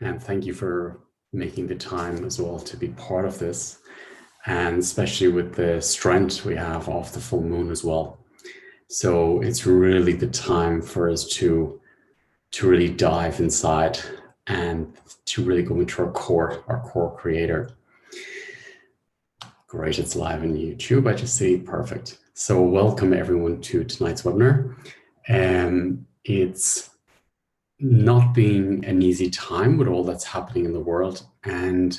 And thank you for making the time as well to be part of this, and especially with the strength we have of the full moon as well. So it's really the time for us to really dive inside and to really go into our core creator. Great, it's live on YouTube. I just see, perfect. So welcome everyone to tonight's webinar. It's not been an easy time with all that's happening in the world. And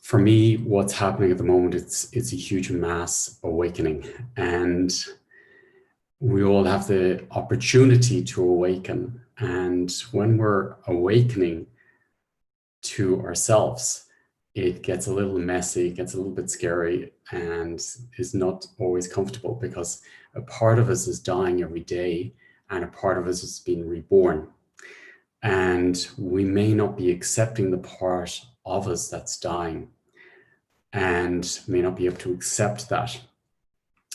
for me, what's happening at the moment, it's a huge mass awakening. And we all have the opportunity to awaken. And when we're awakening to ourselves, it gets a little messy, it gets a little bit scary, and is not always comfortable, because a part of us is dying every day and a part of us is being reborn. And we may not be accepting the part of us that's dying and may not be able to accept that.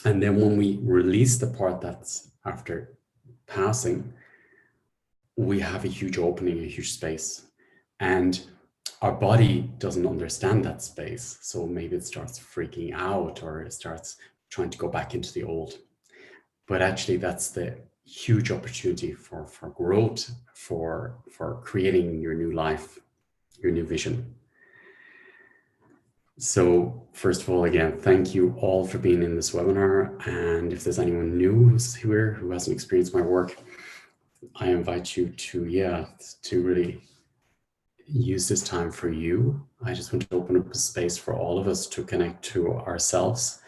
And then when we release the part that's after passing, we have a huge opening, a huge space. And our body doesn't understand that space. So maybe it starts freaking out, or it starts trying to go back into the old. But actually, that's the huge opportunity for growth, for creating your new life, your new vision. So first of all, again, thank you all for being in this webinar. And if there's anyone new who's here who hasn't experienced my work, I invite you to really use this time for you. I just want to open up a space for all of us to connect to ourselves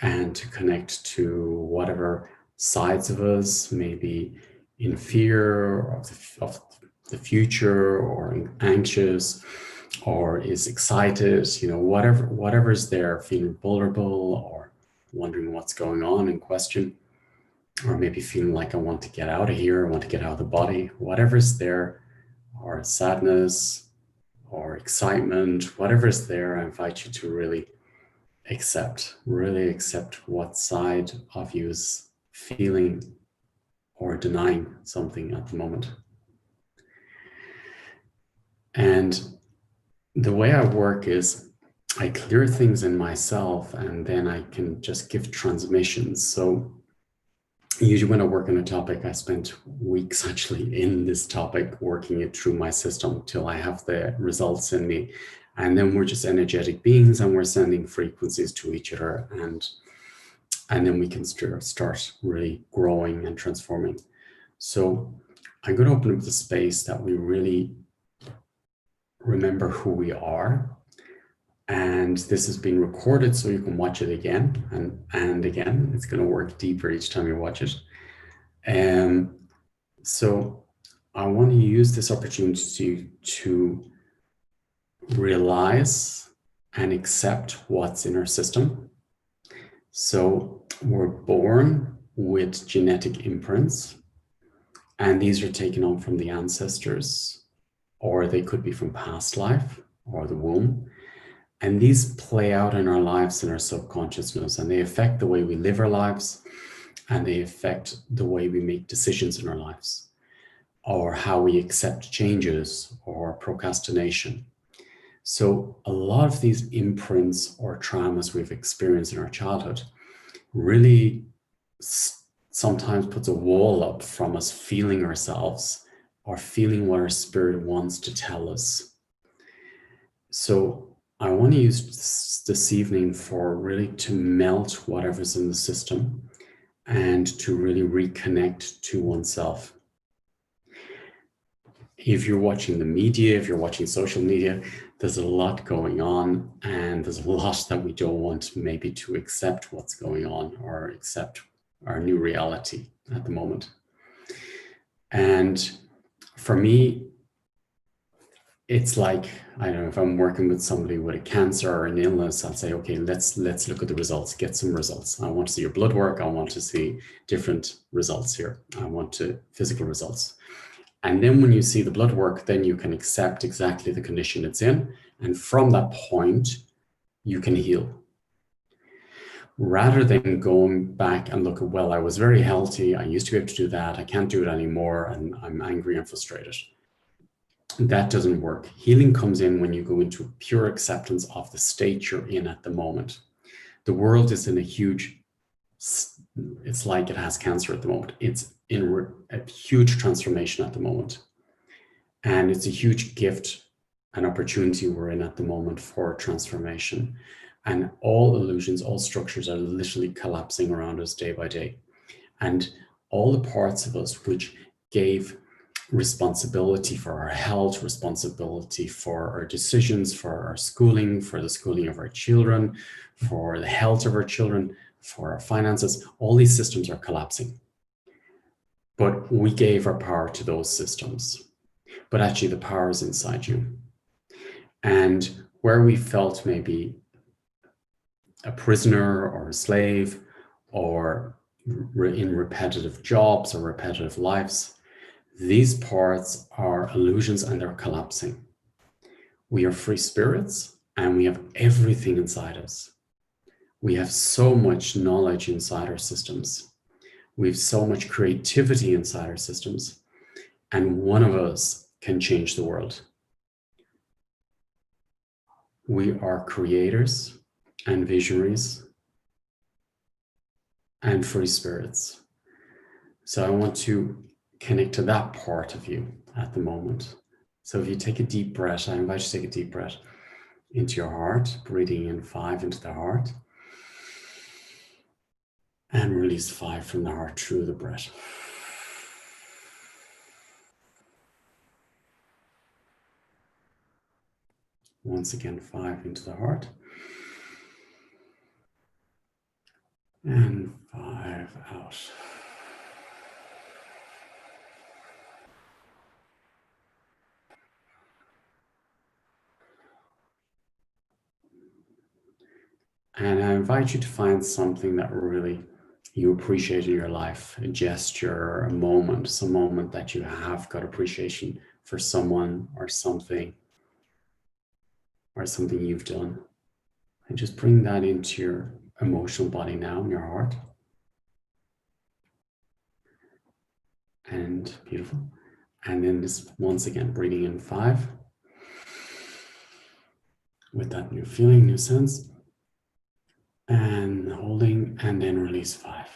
and to connect to whatever sides of us may be in fear of the future, or anxious, or is excited, whatever is there, feeling vulnerable, or wondering what's going on in question, or maybe feeling like I want to get out of here, I want to get out of the body, whatever's there, or sadness or excitement, whatever is there, I invite you to really accept what side of you is feeling or denying something at the moment. And the way I work is I clear things in myself, and then I can just give transmissions. So usually when I work on a topic, I spend weeks actually in this topic, working it through my system till I have the results in me. And then we're just energetic beings, and we're sending frequencies to each other, and then we can start really growing and transforming. So I'm going to open up the space that we really remember who we are. And this is being recorded, so you can watch it again and again. It's going to work deeper each time you watch it. So I want to use this opportunity to realize and accept what's in our system. So we're born with genetic imprints, and these are taken on from the ancestors, or they could be from past life or the womb. And these play out in our lives, in our subconsciousness, and they affect the way we live our lives, and they affect the way we make decisions in our lives, or how we accept changes or procrastination. So a lot of these imprints or traumas we've experienced in our childhood really sometimes puts a wall up from us feeling ourselves, or feeling what our spirit wants to tell us. So I want to use this evening for really to melt whatever's in the system and to really reconnect to oneself. If you're watching the media, if you're watching social media, there's a lot going on, and there's a lot that we don't want maybe to accept what's going on, or accept our new reality at the moment. And for me, it's like, I don't know, if I'm working with somebody with a cancer or an illness, I'll say, okay, let's look at the results, get some results. I want to see your blood work. I want to see different results here. I want physical results. And then when you see the blood work, then you can accept exactly the condition it's in. And from that point, you can heal. Rather than going back and look at, well, I was very healthy, I used to be able to do that, I can't do it anymore, and I'm angry and frustrated. That doesn't work. Healing comes in when you go into pure acceptance of the state you're in at the moment. The world is in a huge, it's like it has cancer at the moment. It's in a huge transformation at the moment. And it's a huge gift and opportunity we're in at the moment for transformation. And all illusions, all structures are literally collapsing around us day by day. And all the parts of us which gave responsibility for our health, responsibility for our decisions, for our schooling, for the schooling of our children, for the health of our children, for our finances, all these systems are collapsing. But we gave our power to those systems. But actually the power is inside you. And where we felt maybe a prisoner or a slave or in repetitive jobs or repetitive lives, these parts are illusions and they're collapsing. We are free spirits and we have everything inside us. We have so much knowledge inside our systems. We have so much creativity inside our systems. And one of us can change the world. We are creators and visionaries and free spirits. So I want to connect to that part of you at the moment. So if you take a deep breath, I invite you to take a deep breath into your heart, breathing in 5 into the heart, and release 5 from the heart through the breath. Once again, 5 into the heart, and 5 out. And I invite you to find something that really you appreciate in your life, a gesture, a moment, some moment that you have got appreciation for someone or something you've done. And just bring that into your emotional body now in your heart. And beautiful. And then this once again, breathing in 5 with that new feeling, new sense, and holding, and then release 5.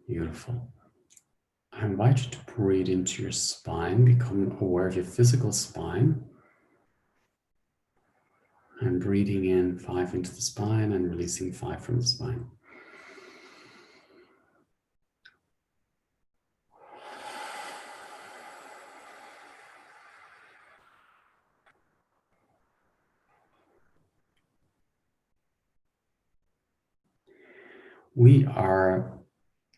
Beautiful. I invite you to breathe into your spine, become aware of your physical spine. And breathing in 5 into the spine and releasing 5 from the spine. We are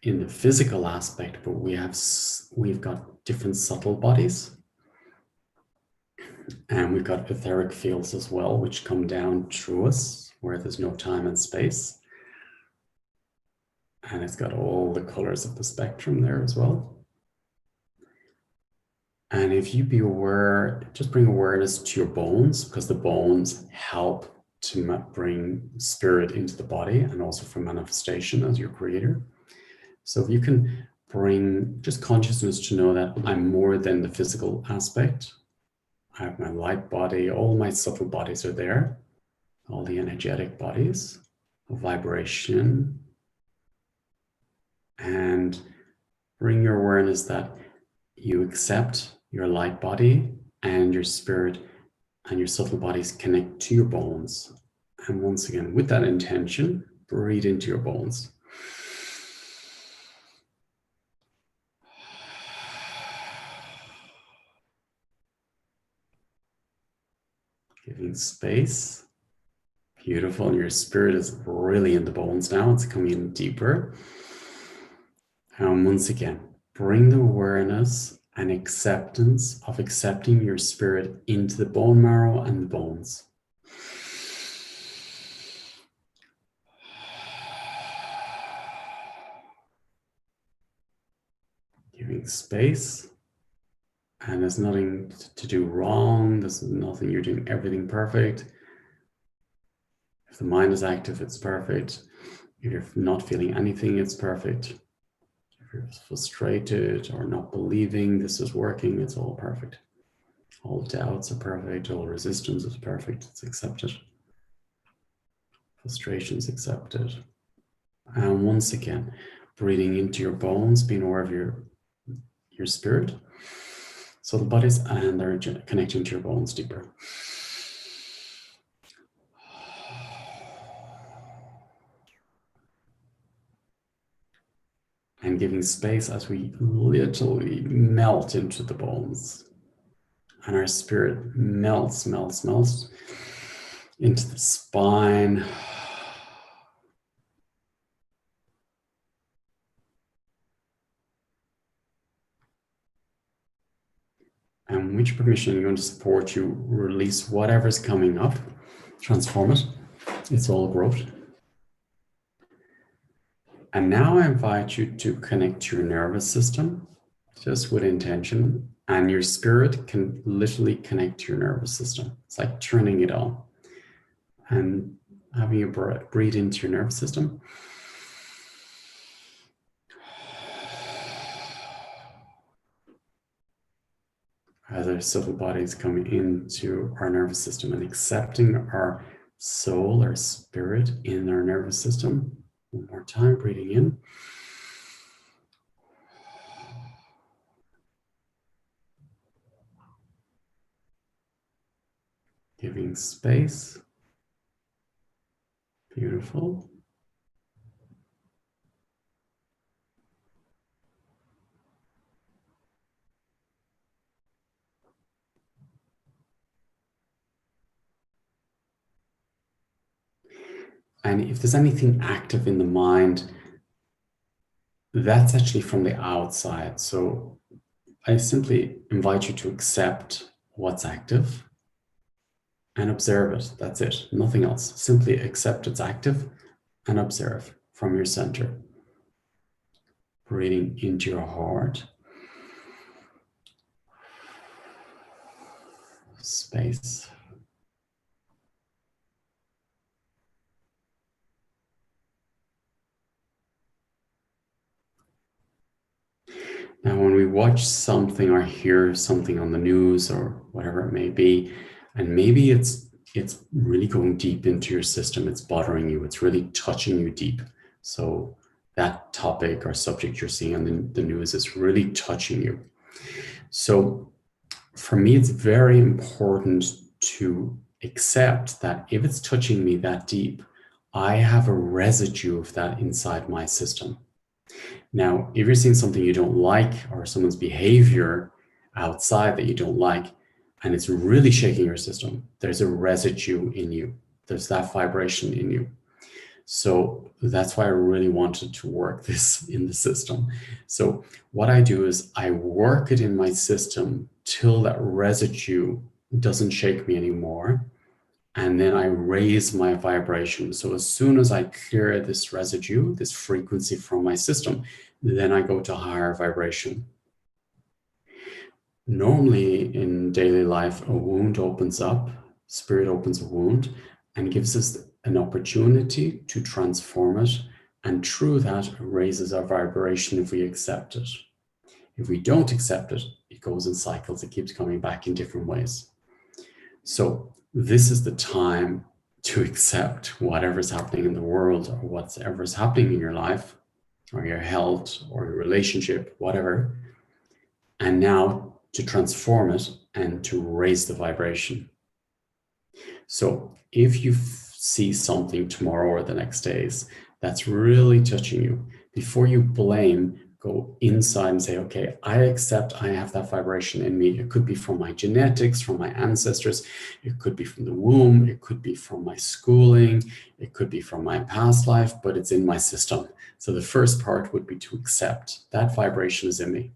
in the physical aspect, but we've got different subtle bodies. And we've got etheric fields as well, which come down through us where there's no time and space. And it's got all the colors of the spectrum there as well. And if you be aware, just bring awareness to your bones, because the bones help to bring spirit into the body and also for manifestation as your creator. So if you can bring just consciousness to know that I'm more than the physical aspect. I have my light body, all my subtle bodies are there, all the energetic bodies of vibration. And bring your awareness that you accept your light body and your spirit and your subtle bodies connect to your bones. And once again, with that intention, breathe into your bones. Giving space. Beautiful. And your spirit is really in the bones now. It's coming in deeper. And once again, bring the awareness and acceptance of accepting your spirit into the bone marrow and the bones. Giving space. And there's nothing to do wrong. There's nothing, you're doing everything perfect. If the mind is active, it's perfect. If you're not feeling anything, it's perfect. If you're frustrated or not believing this is working, it's all perfect. All doubts are perfect. All resistance is perfect. It's accepted. Frustration is accepted. And once again, breathing into your bones, being aware of your spirit. So the bodies, and they're connecting to your bones deeper. And giving space as we literally melt into the bones. And our spirit melts into the spine. And with your permission, I'm going to support you release whatever's coming up, transform it. It's all growth. And now I invite you to connect to your nervous system, just with intention, and your spirit can literally connect to your nervous system. It's like turning it on and having you breathe into your nervous system. As our subtle bodies come into our nervous system and accepting our soul, our spirit in our nervous system. One more time, breathing in. Giving space. Beautiful. And if there's anything active in the mind, that's actually from the outside. So I simply invite you to accept what's active and observe it. That's it. Nothing else. Simply accept it's active and observe from your center. Breathing into your heart. Space. Now, when we watch something or hear something on the news or whatever it may be, and maybe it's really going deep into your system, it's bothering you, it's really touching you deep. So that topic or subject you're seeing on the news is really touching you. So for me, it's very important to accept that if it's touching me that deep, I have a residue of that inside my system. Now, if you're seeing something you don't like or someone's behavior outside that you don't like, and it's really shaking your system, there's a residue in you. There's that vibration in you. So that's why I really wanted to work this in the system. So what I do is I work it in my system till that residue doesn't shake me anymore. And then I raise my vibration. So as soon as I clear this residue, this frequency from my system, then I go to higher vibration. Normally in daily life, a wound opens up, spirit opens a wound and gives us an opportunity to transform it. And through that, raises our vibration if we accept it. If we don't accept it, it goes in cycles. It keeps coming back in different ways. So this is the time to accept whatever's happening in the world or whatever's happening in your life or your health or your relationship, whatever. And now to transform it and to raise the vibration. So if you see something tomorrow or the next days that's really touching you, before you blame, go inside and say, okay, I accept I have that vibration in me. It could be from my genetics, from my ancestors. It could be from the womb. It could be from my schooling. It could be from my past life, but it's in my system. So the first part would be to accept that vibration is in me.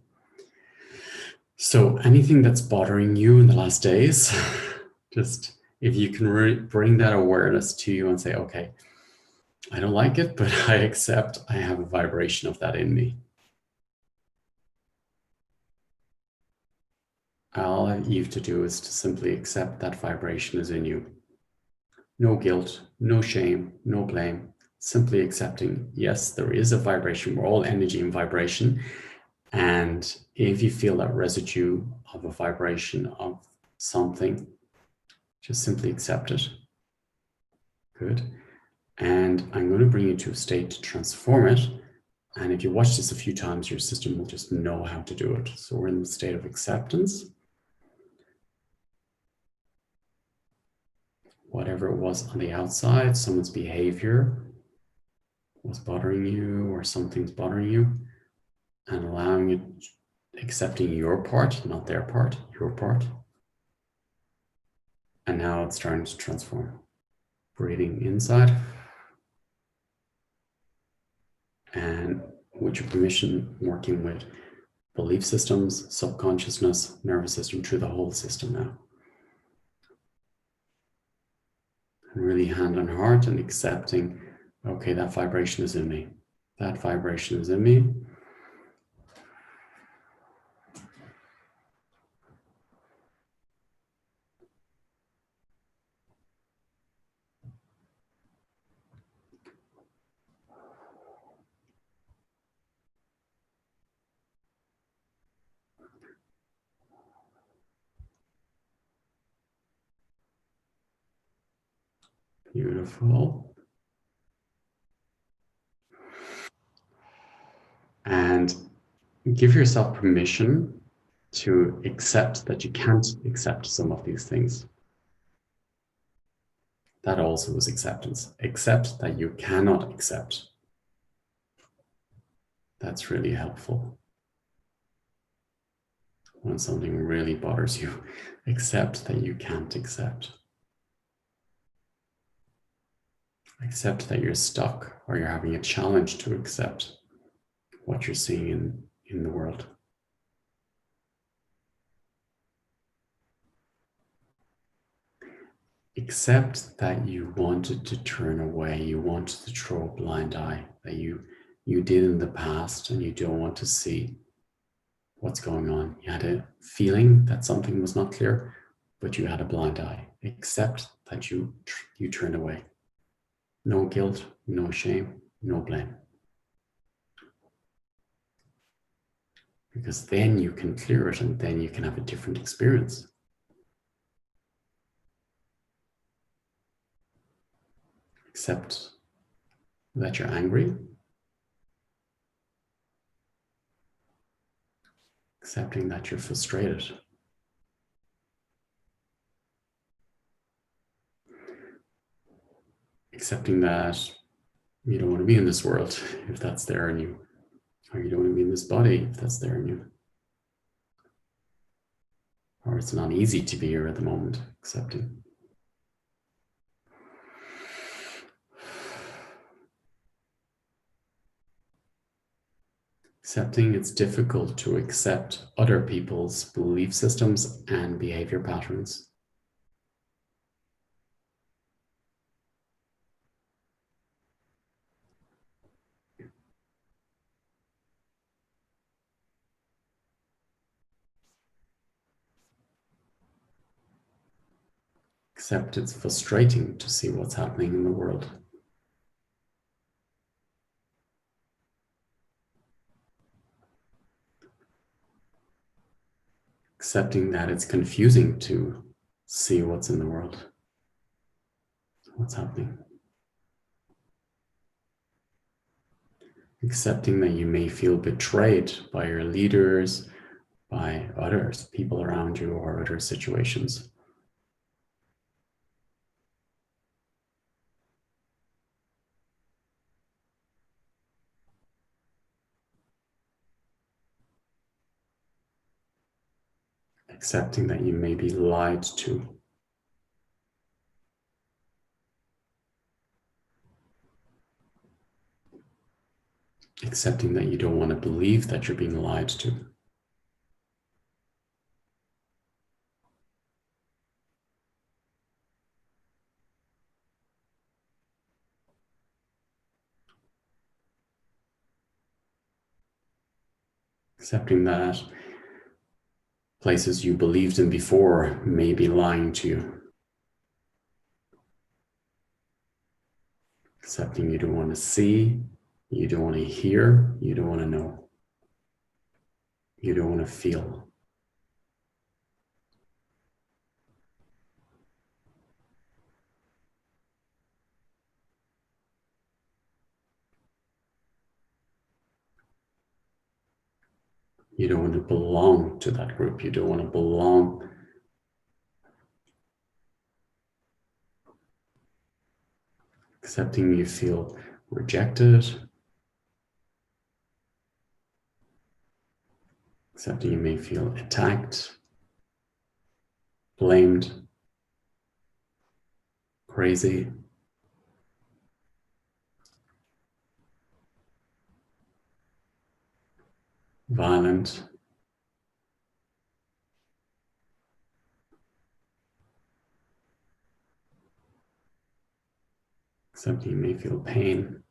So anything that's bothering you in the last days, just if you can bring that awareness to you and say, okay, I don't like it, but I accept I have a vibration of that in me. All you have to do is to simply accept that vibration is in you. No guilt, no shame, no blame. Simply accepting, yes, there is a vibration. We're all energy and vibration. And if you feel that residue of a vibration of something, just simply accept it. Good. And I'm going to bring you to a state to transform it. And if you watch this a few times, your system will just know how to do it. So we're in the state of acceptance. Whatever it was on the outside, someone's behavior was bothering you or something's bothering you, and allowing it, accepting your part, not their part, your part. And now it's starting to transform. Breathing inside. And with your permission, working with belief systems, subconsciousness, nervous system, through the whole system now. And really hand on heart and accepting, okay, that vibration is in me. That vibration is in me. Beautiful. And give yourself permission to accept that you can't accept some of these things. That also is acceptance. Accept that you cannot accept. That's really helpful. When something really bothers you, accept that you can't accept. Accept that you're stuck or you're having a challenge to accept what you're seeing in the world. Accept that you wanted to turn away, you wanted to throw a blind eye, that you did in the past and you don't want to see what's going on. You had a feeling that something was not clear, but you had a blind eye. Accept that you turned away. No guilt, no shame, no blame. Because then you can clear it and then you can have a different experience. Accept that you're angry. Accepting that you're frustrated. Accepting that you don't want to be in this world if that's there in you, or you don't want to be in this body if that's there in you, or it's not easy to be here at the moment. Accepting. Accepting it's difficult to accept other people's belief systems and behavior patterns. Accept it's frustrating to see what's happening in the world. Accepting that it's confusing to see what's in the world, what's happening. Accepting that you may feel betrayed by your leaders, by others, people around you, or other situations. Accepting that you may be lied to. Accepting that you don't want to believe that you're being lied to. Accepting that places you believed in before may be lying to you. Accepting you don't want to see, you don't want to hear, you don't want to know, you don't want to feel. You don't want to belong to that group. You don't want to belong. Accepting you feel rejected. Accepting you may feel attacked, blamed, crazy, violent. Accepting you may feel pain.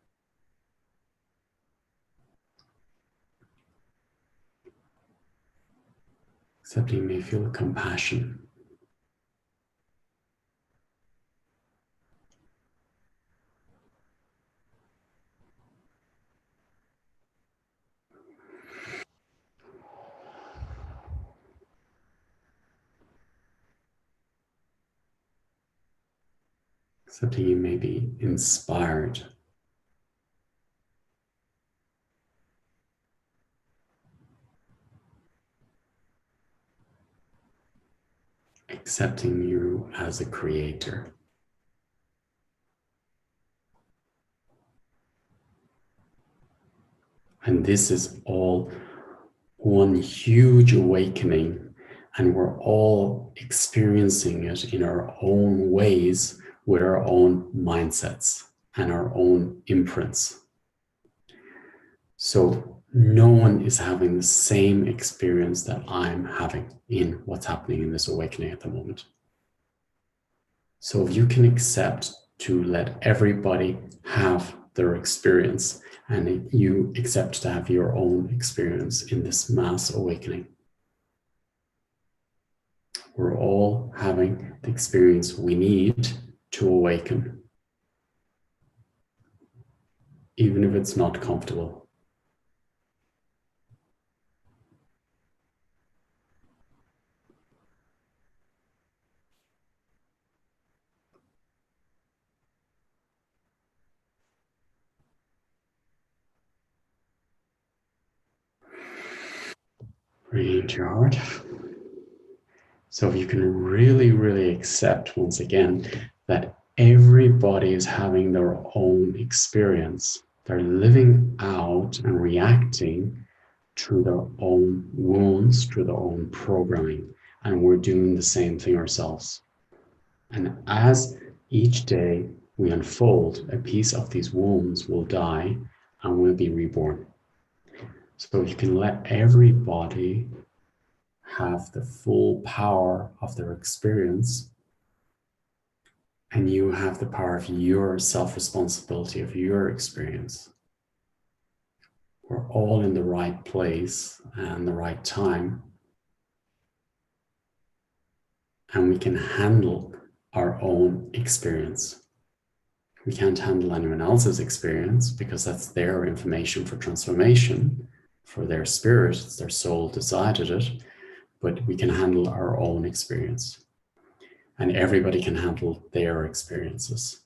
Accepting you may feel compassion. Accepting you may be inspired. Accepting you as a creator. And this is all one huge awakening, and we're all experiencing it in our own ways with our own mindsets and our own imprints. So no one is having the same experience that I'm having in what's happening in this awakening at the moment. So if you can accept to let everybody have their experience, and you accept to have your own experience in this mass awakening. We're all having the experience we need to awaken, even if it's not comfortable. Bring into your heart. So if you can really, really accept, once again, that everybody is having their own experience. They're living out and reacting through their own wounds, through their own programming. And we're doing the same thing ourselves. And as each day we unfold, a piece of these wounds will die and will be reborn. So you can let everybody have the full power of their experience, and you have the power of your self-responsibility of your experience. We're all in the right place and the right time, and we can handle our own experience. We can't handle anyone else's experience because that's their information for transformation, for their spirit, it's their soul decided it, but we can handle our own experience. And everybody can handle their experiences.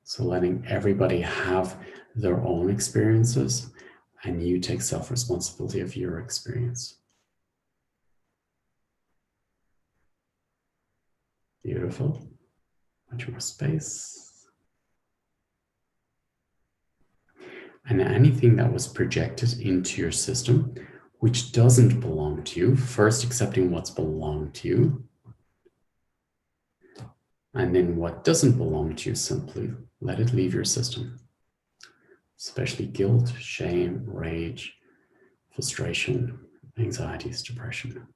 So letting everybody have their own experiences, and you take self-responsibility of your experience. Beautiful. Much more space. And anything that was projected into your system, which doesn't belong to you, first accepting what's belonged to you, and then what doesn't belong to you, simply let it leave your system. Especially guilt, shame, rage, frustration, anxieties, depression.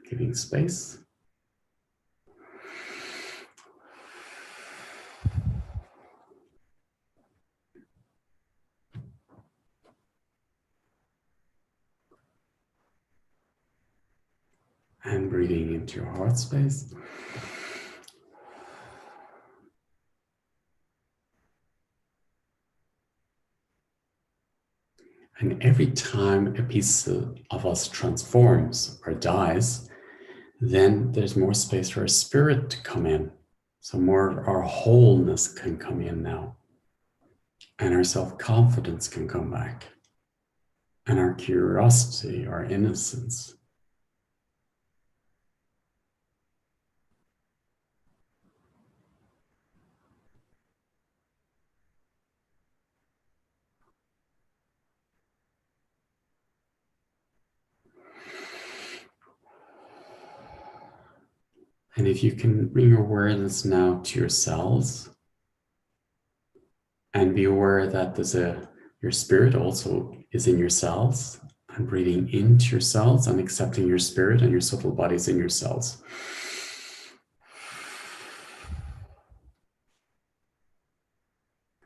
Giving space. And breathing into your heart space. And every time a piece of us transforms or dies, then there's more space for our spirit to come in. So more of our wholeness can come in now. And our self-confidence can come back. And our curiosity, our innocence. And if you can bring your awareness now to your cells and be aware that your spirit also is in your cells, and breathing into your cells and accepting your spirit and your subtle bodies in your cells.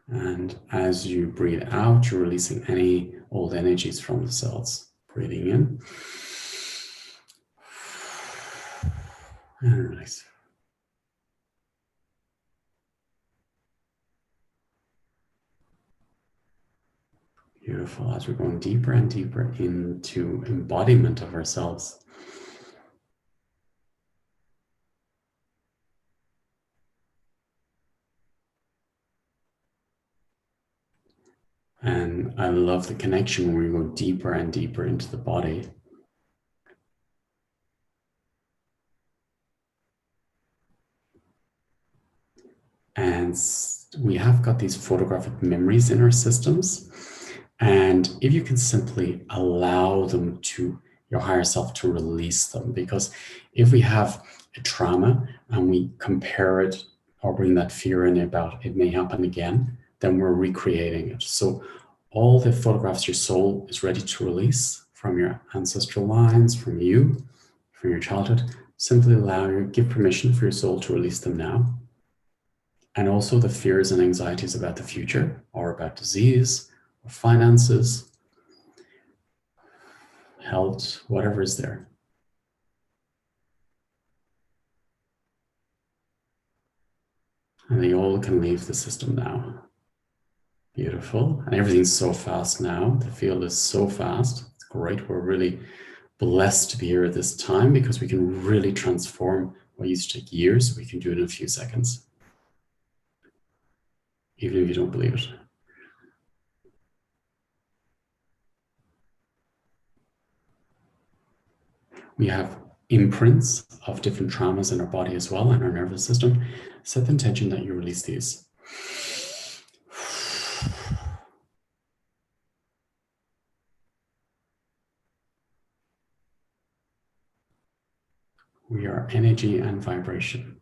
And as you breathe out, you're releasing any old energies from the cells. Breathing in and release. Beautiful. As we're going deeper and deeper into embodiment of ourselves. And I love the connection when we go deeper and deeper into the body. And we have got these photographic memories in our systems. And if you can simply allow them to your higher self to release them, because if we have a trauma and we compare it or bring that fear in about it may happen again, then we're recreating it. So all the photographs your soul is ready to release from your ancestral lines, from you, from your childhood, simply give permission for your soul to release them now. And also the fears and anxieties about the future or about disease or finances, health, whatever is there. And they all can leave the system now. Beautiful. And everything's so fast now. The field is so fast. It's great. We're really blessed to be here at this time because we can really transform what used to take years. We can do it in a few seconds, even if you don't believe it. We have imprints of different traumas in our body as well, and our nervous system. Set the intention that you release these. We are energy and vibration.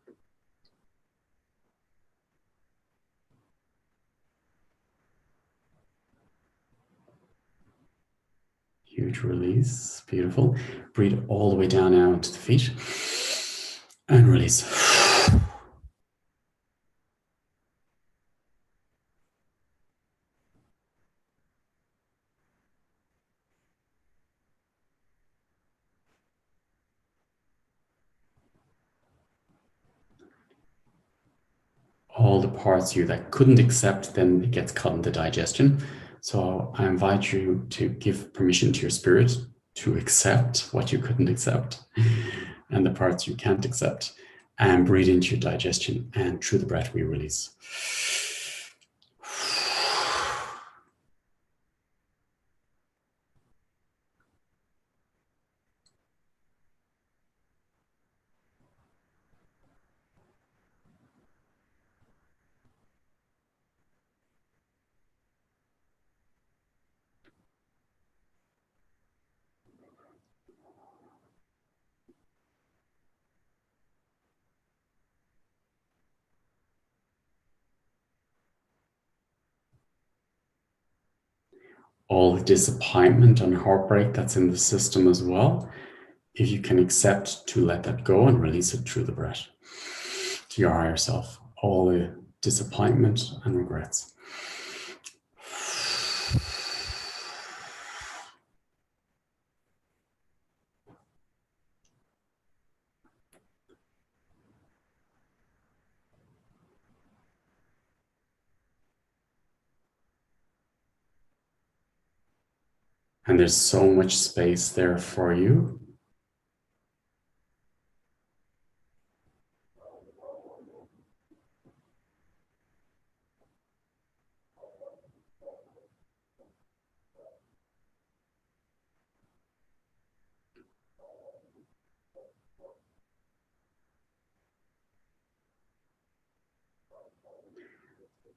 Huge release. Beautiful. Breathe all the way down now into the feet and release. All the parts of you that couldn't accept, then it gets caught in the digestion. So I invite you to give permission to your spirit to accept what you couldn't accept and the parts you can't accept, and breathe into your digestion, and through the breath we release. All the disappointment and heartbreak that's in the system as well, if you can accept to let that go and release it through the breath to your higher self, all the disappointment and regrets. And there's so much space there for you.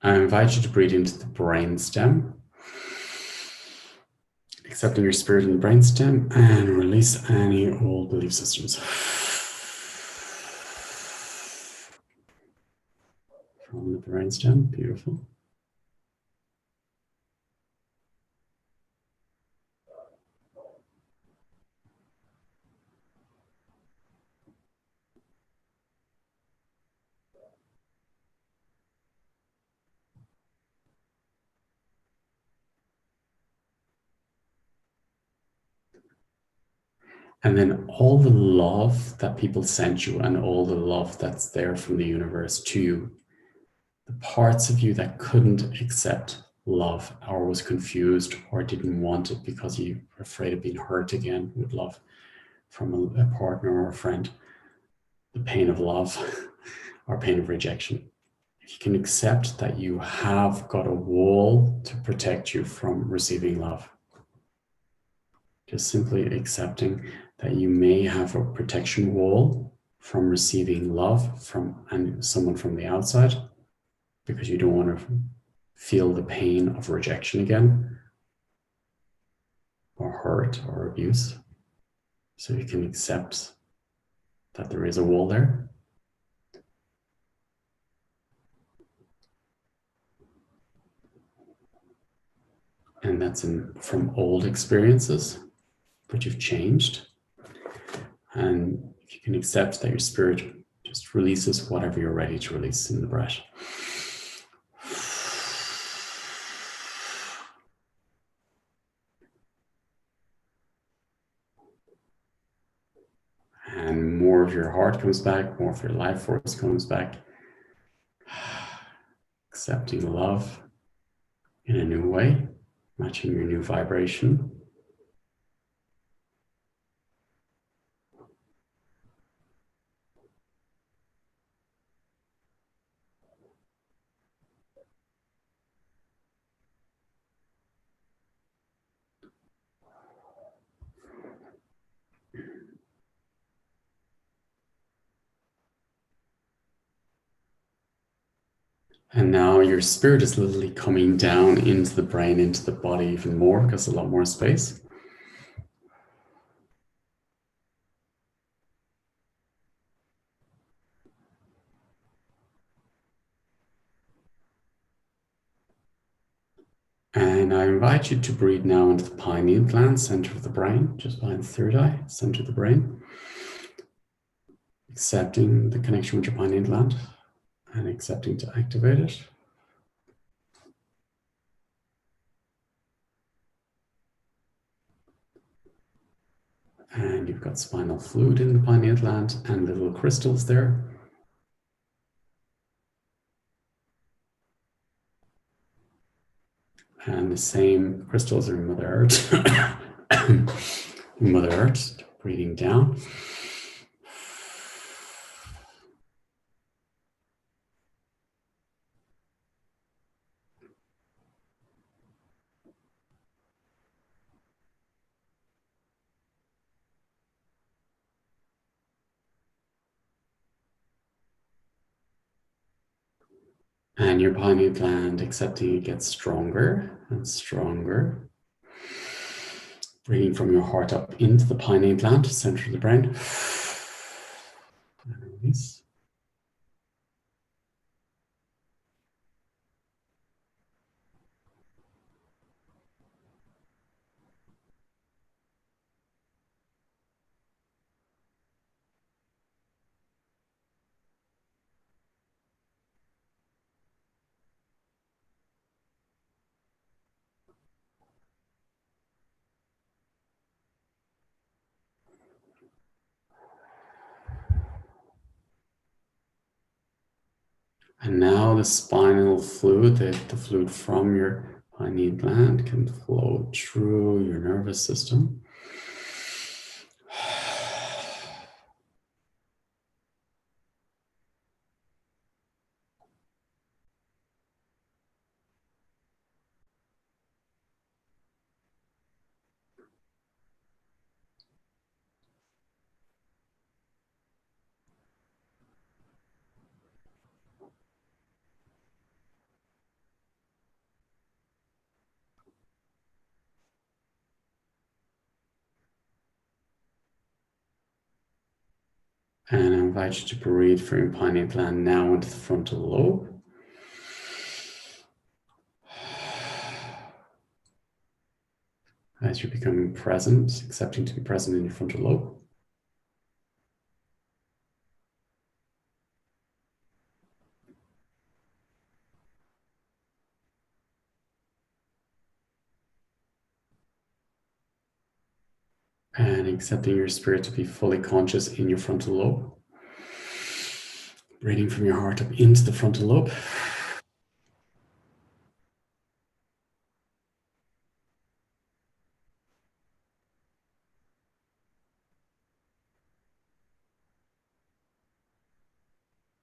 I invite you to breathe into the brain stem, accepting your spirit in the brain stem, and release any old belief systems. From the brain stem, beautiful. And then all the love that people sent you and all the love that's there from the universe to you, the parts of you that couldn't accept love or was confused or didn't want it because you were afraid of being hurt again with love from a partner or a friend, the pain of love or pain of rejection. If you can accept that you have got a wall to protect you from receiving love, just simply accepting that you may have a protection wall from receiving love from someone from the outside because you don't want to feel the pain of rejection again or hurt or abuse. So you can accept that there is a wall there. And that's from old experiences, but you've changed. And if you can accept that your spirit just releases whatever you're ready to release in the breath. And more of your heart comes back, more of your life force comes back. Accepting love in a new way, matching your new vibration. And now your spirit is literally coming down into the brain, into the body even more because a lot more space. And I invite you to breathe now into the pineal gland, center of the brain, just behind the third eye, center of the brain. Accepting the connection with your pineal gland and accepting to activate it. And you've got spinal fluid in the pineal gland and little crystals there. And the same crystals are in Mother Earth. Mother Earth, breathing down. And your pineal gland, accepting it gets stronger and stronger. Breathing from your heart up into the pineal gland, center of the brain. And release. And now the spinal fluid, the fluid from your Pineal gland can flow through your nervous system. And I invite you to breathe from your pineal gland now into the frontal lobe. As you're becoming present, accepting to be present in your frontal lobe. And accepting your spirit to be fully conscious in your frontal lobe. Breathing from your heart up into the frontal lobe.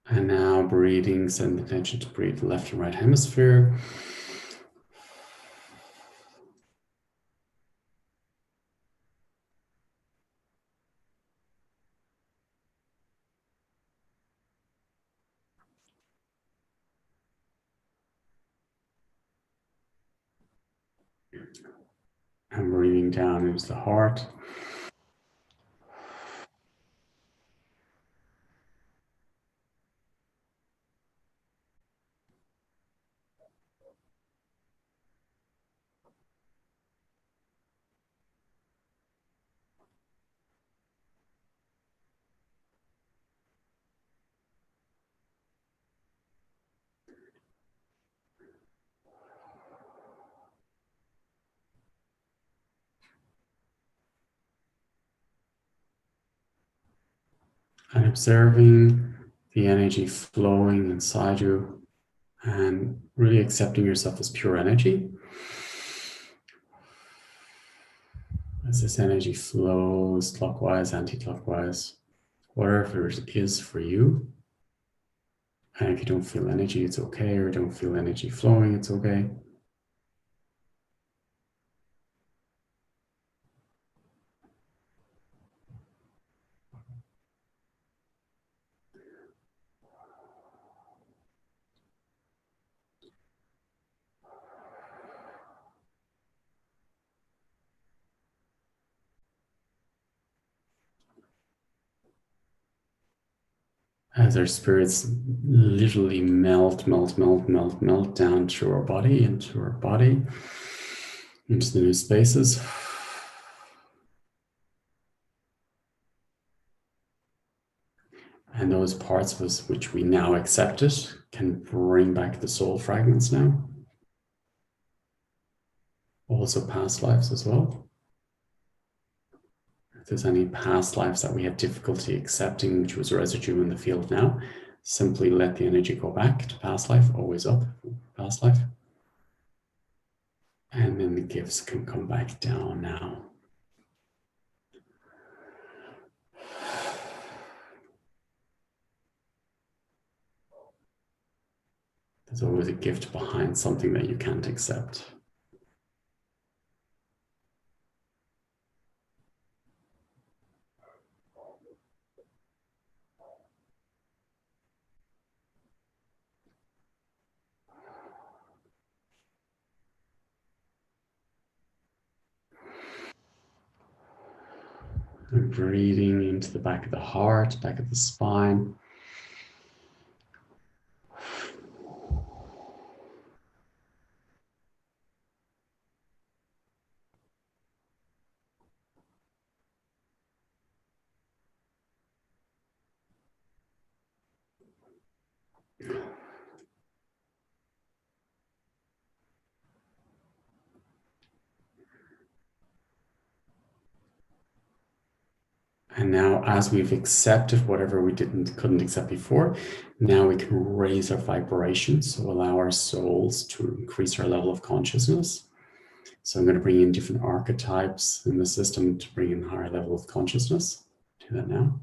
And now breathing, send the attention to breathe the left and right hemisphere. And breathing down into the heart. And observing the energy flowing inside you and really accepting yourself as pure energy. As this energy flows clockwise, anti-clockwise, whatever it is for you. And if you don't feel energy, it's okay, or don't feel energy flowing, it's okay. As our spirits literally melt down through our body, into the new spaces. And those parts of us which we now accepted can bring back the soul fragments now. Also past lives as well. If there's any past lives that we had difficulty accepting, which was residue in the field now, simply let the energy go back to past life, always up, past life. And then the gifts can come back down now. There's always a gift behind something that you can't accept. And breathing into the back of the heart, back of the spine. And now, as we've accepted whatever we couldn't accept before, now we can raise our vibration. So allow our souls to increase our level of consciousness. So I'm going to bring in different archetypes in the system to bring in a higher level of consciousness. Do that now.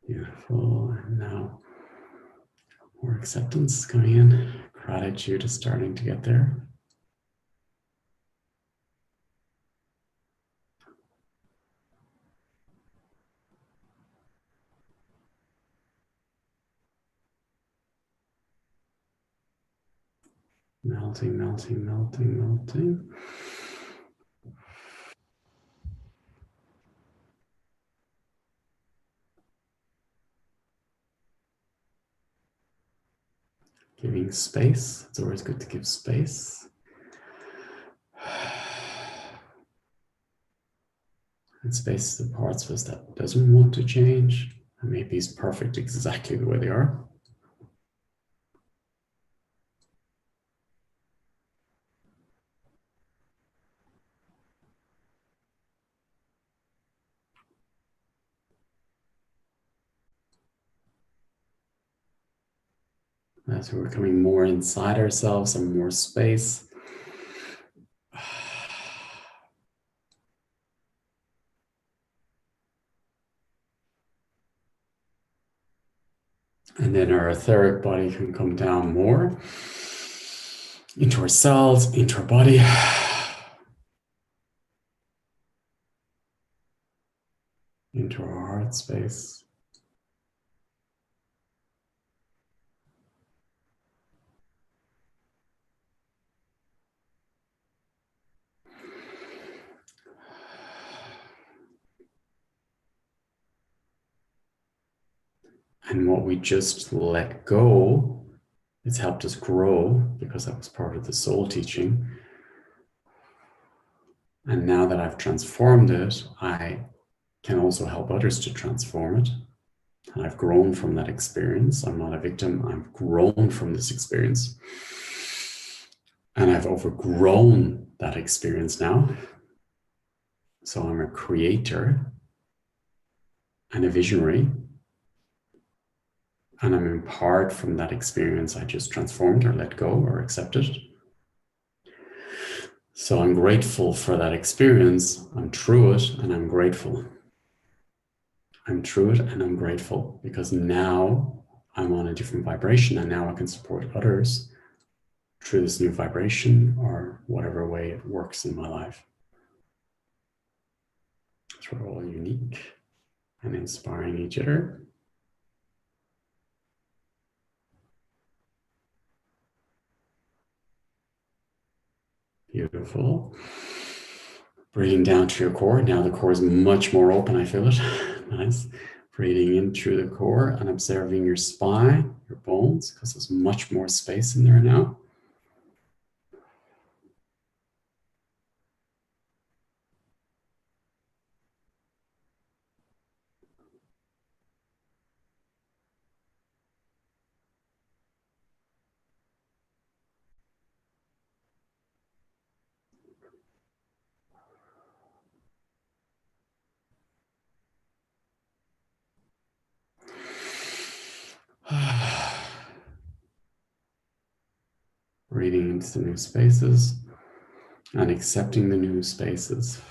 Beautiful. And now more acceptance coming in. Gratitude is starting to get there. Melting, melting, melting, melting. Giving space. It's always good to give space. And space to the parts of us that doesn't want to change. And maybe is perfect exactly the way they are. As we're coming more inside ourselves and more space. And then our etheric body can come down more into our cells, into our body. Into our heart space. And what we just let go, it's helped us grow because that was part of the soul teaching. And now that I've transformed it, I can also help others to transform it. And I've grown from that experience. I'm not a victim. I've grown from this experience. And I've overgrown that experience now. So I'm a creator and a visionary. And I'm empowered from that experience I just transformed or let go or accepted. So I'm grateful for that experience. I'm through it and I'm grateful. I'm through it and I'm grateful because now I'm on a different vibration and now I can support others through this new vibration or whatever way it works in my life. So we're all unique and inspiring each other. Beautiful. Breathing down to your core. Now the core is much more open. I feel it. Nice. Breathing in through the core and observing your spine, your bones, because there's much more space in there now. Breathing into the new spaces and accepting the new spaces.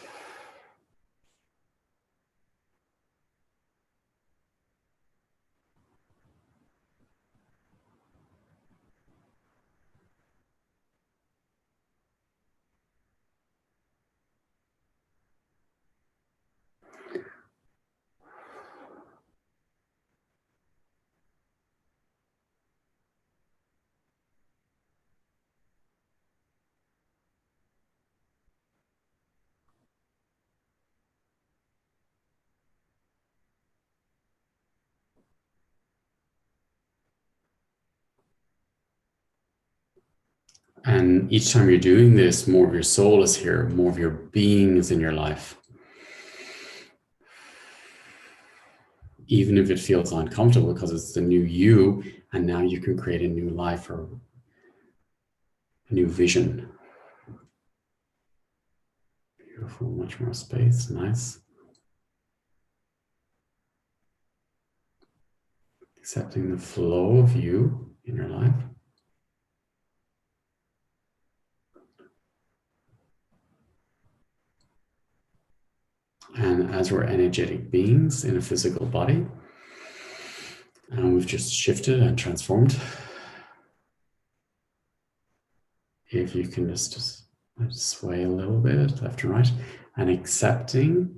And each time you're doing this, more of your soul is here, more of your being is in your life. even if it feels uncomfortable, because it's the new you, and now you can create a new life or a new vision. Beautiful, much more space, nice. Accepting the flow of you in your life. And as we're energetic beings in a physical body, and we've just shifted and transformed, if you can just sway a little bit left and right, and accepting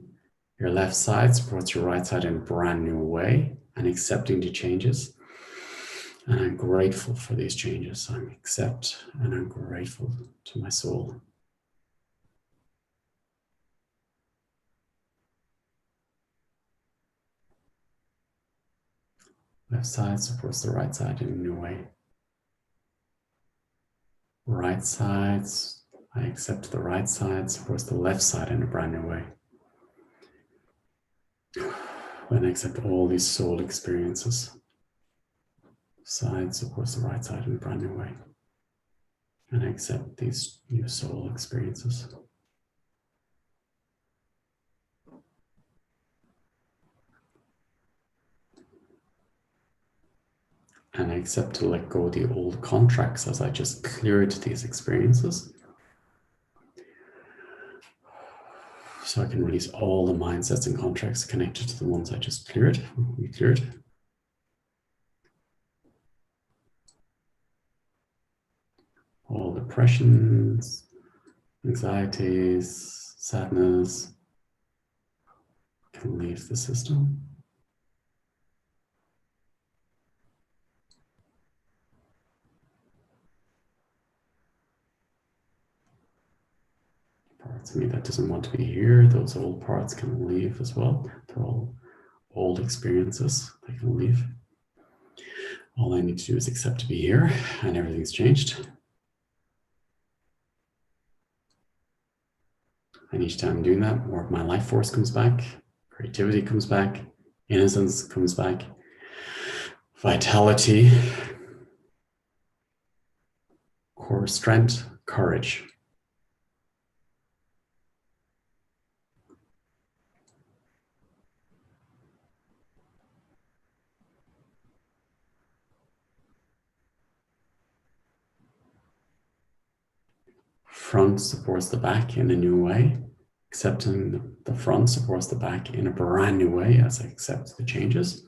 your left side supports your right side in a brand new way, and accepting the changes. And I'm grateful for these changes. I'm accept and I'm grateful to my soul. Left side supports the right side in a new way. Right sides, I accept the right side supports the left side in a brand new way. When I accept all these soul experiences, side supports the right side in a brand new way. And I accept these new soul experiences. And I accept to let go of the old contracts as I just cleared these experiences. So I can release all the mindsets and contracts connected to the ones I just cleared. We cleared. All depressions, anxieties, sadness can leave the system. Parts of me that doesn't want to be here, those old parts can leave as well. They're all old experiences, they can leave. All I need to do is accept to be here, and everything's changed. And each time I'm doing that, more of my life force comes back, creativity comes back, innocence comes back, vitality, core strength, courage. Front supports the back in a new way. Accepting the front supports the back in a brand new way as I accept the changes.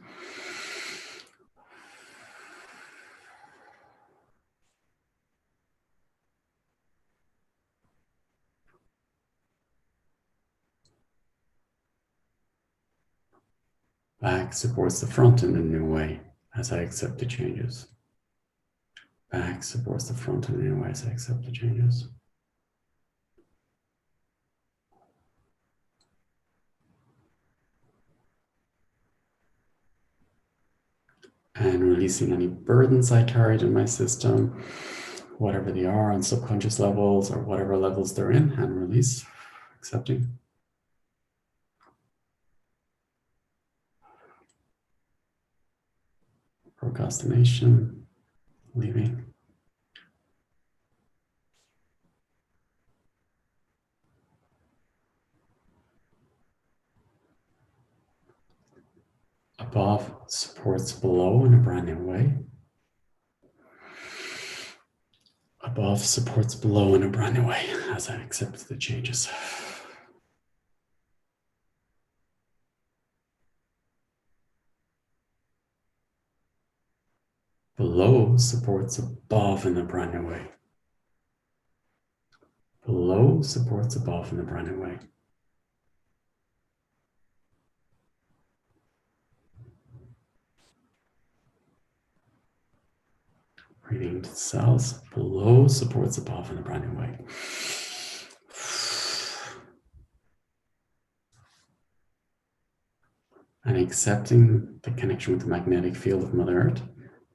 Back supports the front in a new way as I accept the changes. Back supports the front in a new way as I accept the changes. And releasing any burdens I carried in my system, whatever they are on subconscious levels or whatever levels they're in, and release, accepting. Procrastination, leaving. Above supports below in a brand new way. Above supports below in a brand new way as I accept the changes. Below supports above in a brand new way. Below supports above in a brand new way. Breathing into the cells. Below supports above in a brand new way. And accepting the connection with the magnetic field of Mother Earth,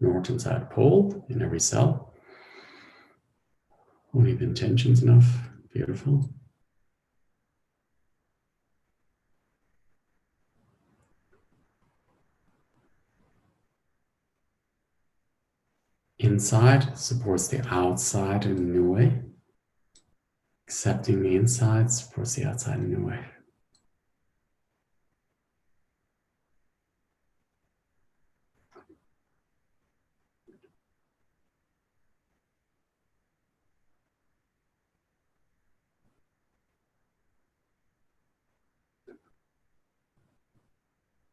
north and south pole in every cell. Only the intention's enough. Beautiful. inside supports the outside in a new way. Accepting the inside supports the outside in a new way.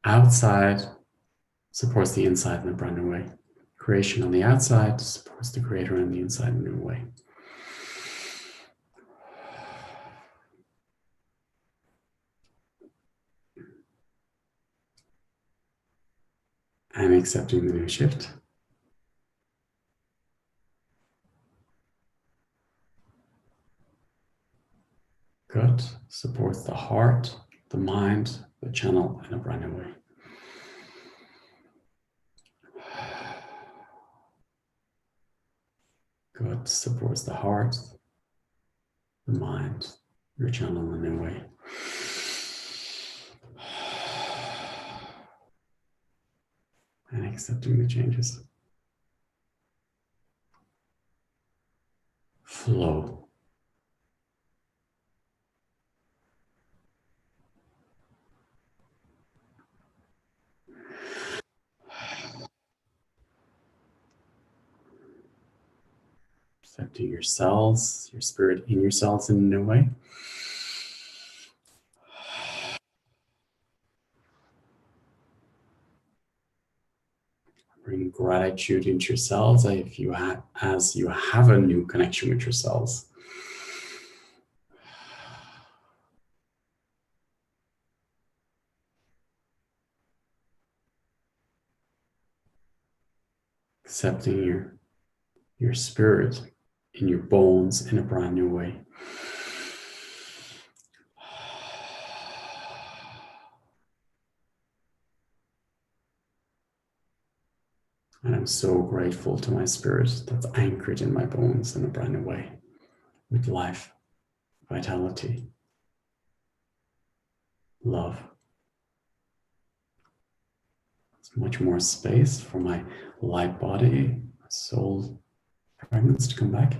Outside supports the inside in a brand new way. Creation on the outside supports the creator on the inside in a new way. And accepting the new shift. Gut supports the heart, the mind, the channel in a brand new way. Gut supports the heart, the mind, your channel in a new way. And accepting the changes. Flow. Accepting your cells, your spirit in your cells in a new way. Bring gratitude into your cells as you have a new connection with your cells. Accepting your spirit in your bones in a brand new way. And I'm so grateful to my spirit that's anchored in my bones in a brand new way, with life, vitality, love. There's much more space for my light body, soul fragments to come back.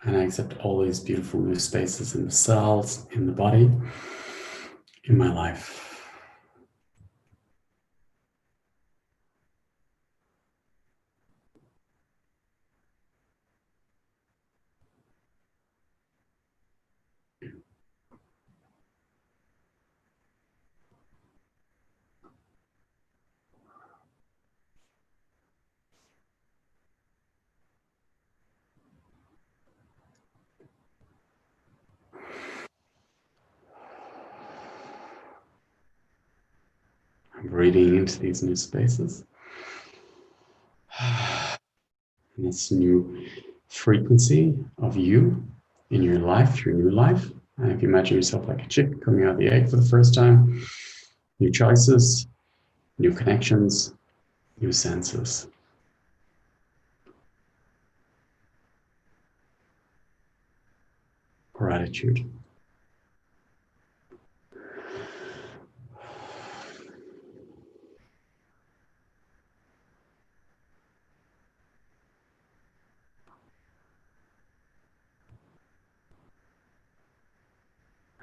And I accept all these beautiful new spaces in the cells, in the body, in my life. I'm breathing into these new spaces. And this new frequency of you in your life, your new life. And if you imagine yourself like a chick coming out of the egg for the first time, new choices, new connections, new senses. Gratitude.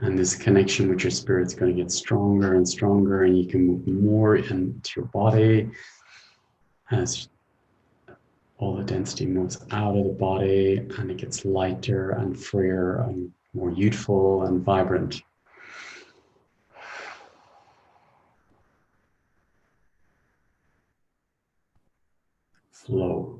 And this connection with your spirit is going to get stronger and stronger, and you can move more into your body as all the density moves out of the body and it gets lighter and freer and more youthful and vibrant. Flow.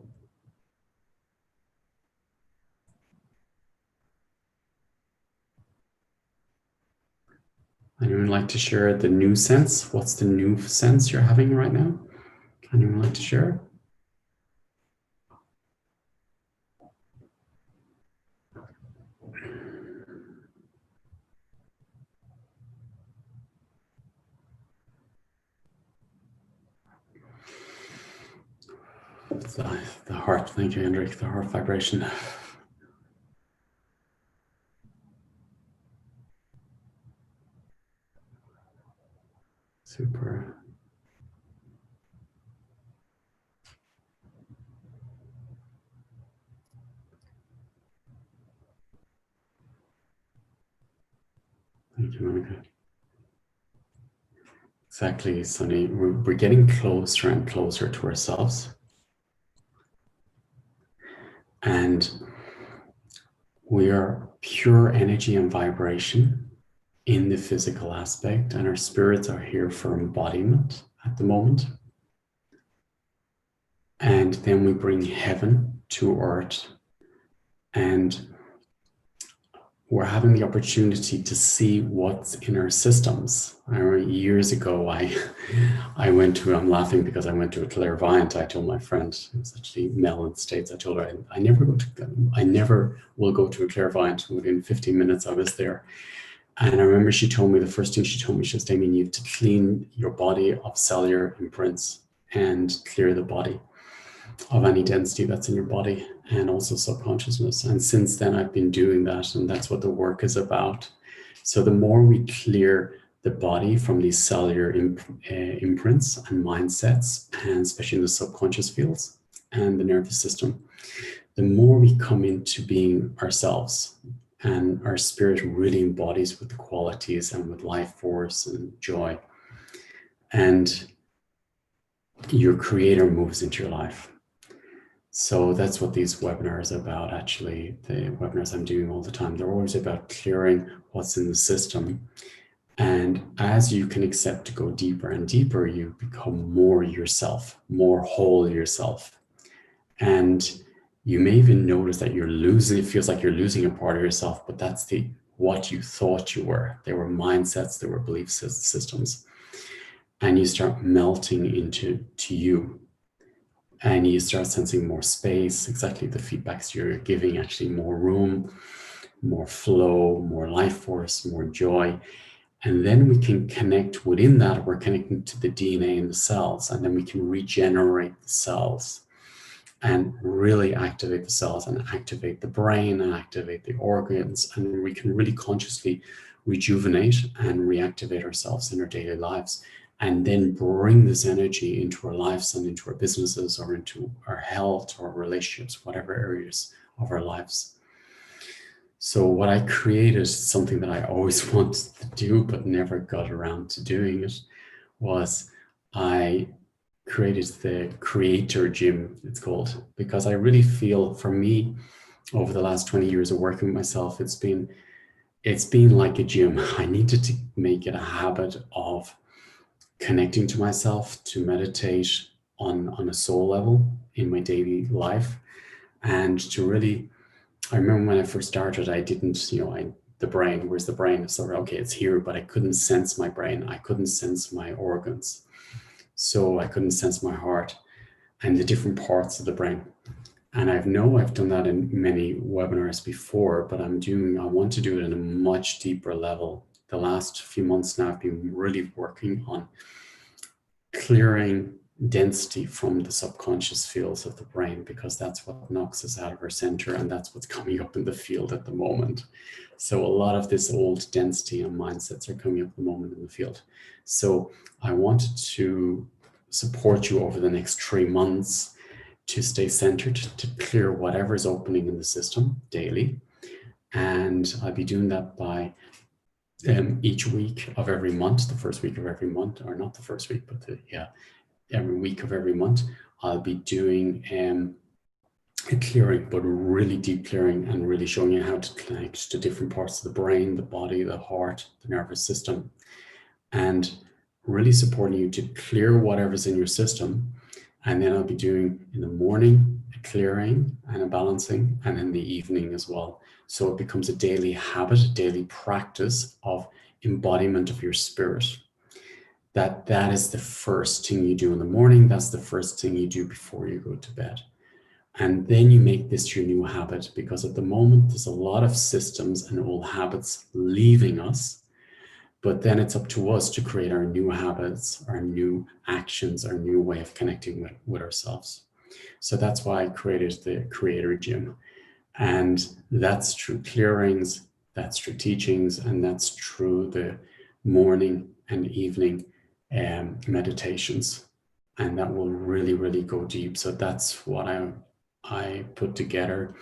Anyone like to share the new sense? What's the new sense you're having right now? Anyone like to share? The heart, thank you, Hendrik, the heart vibration. Super. Thank you, Monica. Exactly, Sunny. We're getting closer and closer to ourselves. And we are pure energy and vibration in the physical aspect, and our spirits are here for embodiment at the moment. And then we bring heaven to earth, and we're having the opportunity to see what's in our systems. I remember years ago, I went to, I'm laughing because I went to a clairvoyant. I told my friend, it was actually Mel in the States, I told her, I never will go to a clairvoyant. Within 15 minutes, I was there. And I remember she told me, the first thing she told me, she was, Damien, you have to clean your body of cellular imprints and clear the body of any density that's in your body, and also subconsciousness. And since then, I've been doing that, and that's what the work is about. So the more we clear the body from these cellular imprints and mindsets, and especially in the subconscious fields and the nervous system, the more we come into being ourselves, and our spirit really embodies with the qualities and with life force and joy. And your creator moves into your life. So that's what these webinars are about. Actually, the webinars I'm doing all the time, they're always about clearing what's in the system. And as you can accept to go deeper and deeper, you become more yourself, more whole yourself. And you may even notice that you're losing, it feels like you're losing a part of yourself, but that's what you thought you were. They were mindsets, they were belief systems. And you start melting into you. And you start sensing more space, exactly the feedbacks you're giving, actually more room, more flow, more life force, more joy. And then we can connect within that. We're connecting to the DNA in the cells, and then we can regenerate the cells and really activate the cells and activate the brain and activate the organs. And we can really consciously rejuvenate and reactivate ourselves in our daily lives, and then bring this energy into our lives and into our businesses or into our health or relationships, whatever areas of our lives. So what I created, something that I always wanted to do but never got around to doing it, was I created the Creator Gym, it's called, because I really feel, for me, over the last 20 years of working with myself, it's been like a gym. I needed to make it a habit of connecting to myself, to meditate on a soul level in my daily life, and to really, I remember when I first started, I didn't, the brain, where's the brain? So, okay, it's here, but I couldn't sense my brain. I couldn't sense my organs. So I couldn't sense my heart and the different parts of the brain. And I've done that in many webinars before, but I want to do it in a much deeper level. The last few months now, I've been really working on clearing density from the subconscious fields of the brain, because that's what knocks us out of our center, and that's what's coming up in the field at the moment. So a lot of this old density and mindsets are coming up at the moment in the field. So I wanted to support you over the next 3 months to stay centered, to clear whatever is opening in the system daily. And I'll be doing that by each week of every month, the first week of every month, or not the first week, but every week of every month, I'll be doing a clearing, but really deep clearing, and really showing you how to connect to different parts of the brain, the body, the heart, the nervous system, and really supporting you to clear whatever's in your system. And then I'll be doing in the morning a clearing and a balancing, and in the evening as well. So it becomes a daily habit, a daily practice of embodiment of your spirit. That is the first thing you do in the morning. That's the first thing you do before you go to bed. And then you make this your new habit, because at the moment there's a lot of systems and old habits leaving us. But then it's up to us to create our new habits, our new actions, our new way of connecting with ourselves. So that's why I created the Creator Gym. And that's through clearings, that's through teachings, and that's through the morning and evening meditations, and that will really, really go deep. So that's what I put together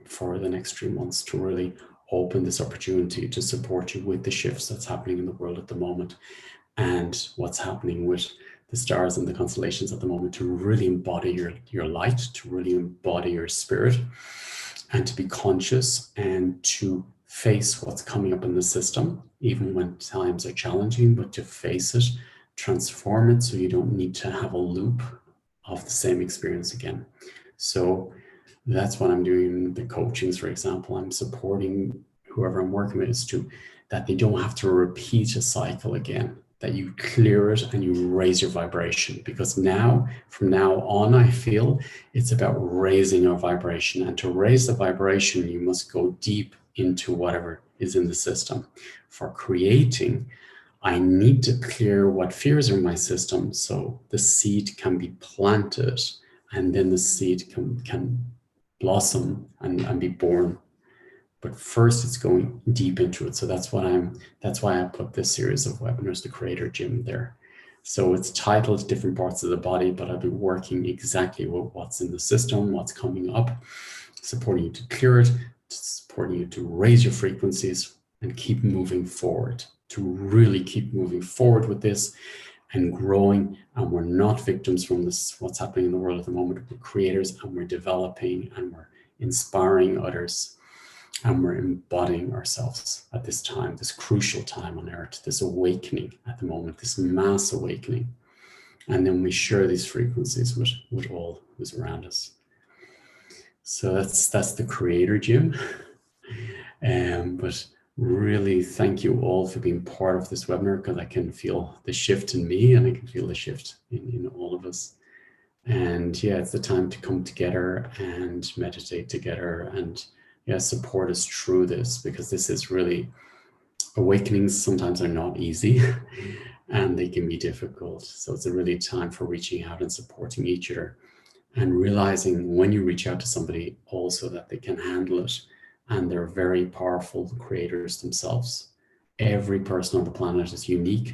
for the next 3 months to really open this opportunity to support you with the shifts that's happening in the world at the moment, and what's happening with the stars and the constellations at the moment, to really embody your light, to really embody your spirit, and to be conscious and to face what's coming up in the system, even when times are challenging, but to face it, transform it, so you don't need to have a loop of the same experience again. So that's what I'm doing. The coachings, for example, I'm supporting whoever I'm working with is that they don't have to repeat a cycle again, that you clear it and you raise your vibration. Because now, from now on, I feel it's about raising our vibration. And to raise the vibration, you must go deep into whatever is in the system. For creating, I need to clear what fears are in my system, so the seed can be planted, and then the seed can blossom and be born. But first it's going deep into it. So that's why I put this series of webinars, the Creator Gym, there. So it's titled Different Parts of the Body, but I'll be working exactly with what's in the system, what's coming up, supporting you to clear it, supporting you to raise your frequencies and keep moving forward, to really keep moving forward with this and growing. And we're not victims from this, what's happening in the world at the moment. We're creators, and we're developing, and we're inspiring others, and we're embodying ourselves at this time, this crucial time on earth, this awakening at the moment, this mass awakening. And then we share these frequencies with all who's around us. So that's the Creator Gym. But really thank you all for being part of this webinar, because I can feel the shift in me, and I can feel the shift in all of us. And yeah, it's the time to come together and meditate together, and yeah, support us through this, because this is really, awakenings sometimes are not easy and they can be difficult. So it's a really time for reaching out and supporting each other, and realizing when you reach out to somebody also that they can handle it, and they're very powerful creators themselves. Every person on the planet is unique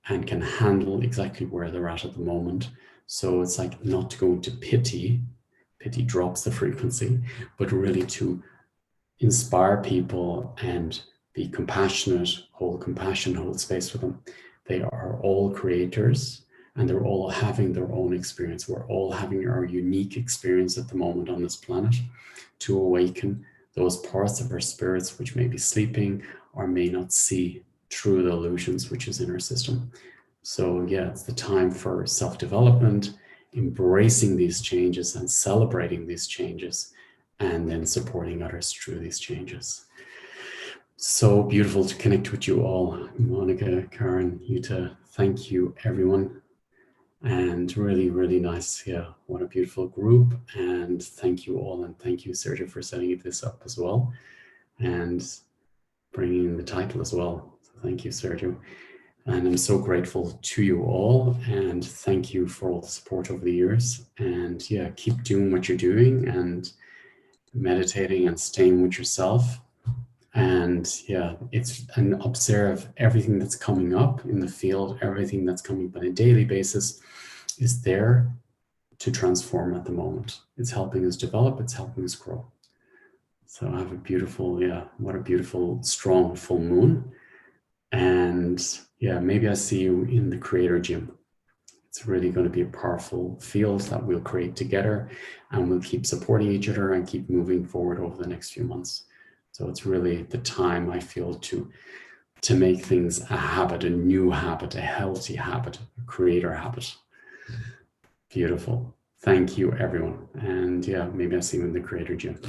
and can handle exactly where they're at the moment. So it's like not to go into pity drops the frequency, but really to inspire people and be compassionate, hold compassion, hold space for them. They are all creators, and they're all having their own experience. We're all having our unique experience at the moment on this planet to awaken those parts of our spirits which may be sleeping or may not see through the illusions which is in our system. So yeah, it's the time for self-development, embracing these changes and celebrating these changes, and then supporting others through these changes. So beautiful to connect with you all. Monica, Karen, Yuta, thank you everyone. And really, really nice. Yeah, what a beautiful group. And thank you all. And thank you, Sergio, for setting this up as well, and bringing in the title as well. So thank you, Sergio. And I'm so grateful to you all, and thank you for all the support over the years. And yeah, keep doing what you're doing and meditating and staying with yourself. And yeah, and observe everything that's coming up in the field, everything that's coming up on a daily basis is there to transform at the moment. It's helping us develop, it's helping us grow. So have a beautiful, yeah, what a beautiful, strong full moon. And yeah, maybe I see you in the Creator Gym. It's really going to be a powerful field that we'll create together, and we'll keep supporting each other and keep moving forward over the next few months. So it's really the time, I feel, to make things a habit, a new habit, a healthy habit, a creator habit. Beautiful. Thank you, everyone. And yeah, maybe I'll see you in the Creator Gym.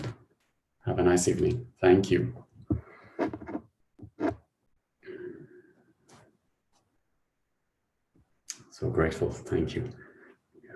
Have a nice evening. Thank you. So grateful. Thank you.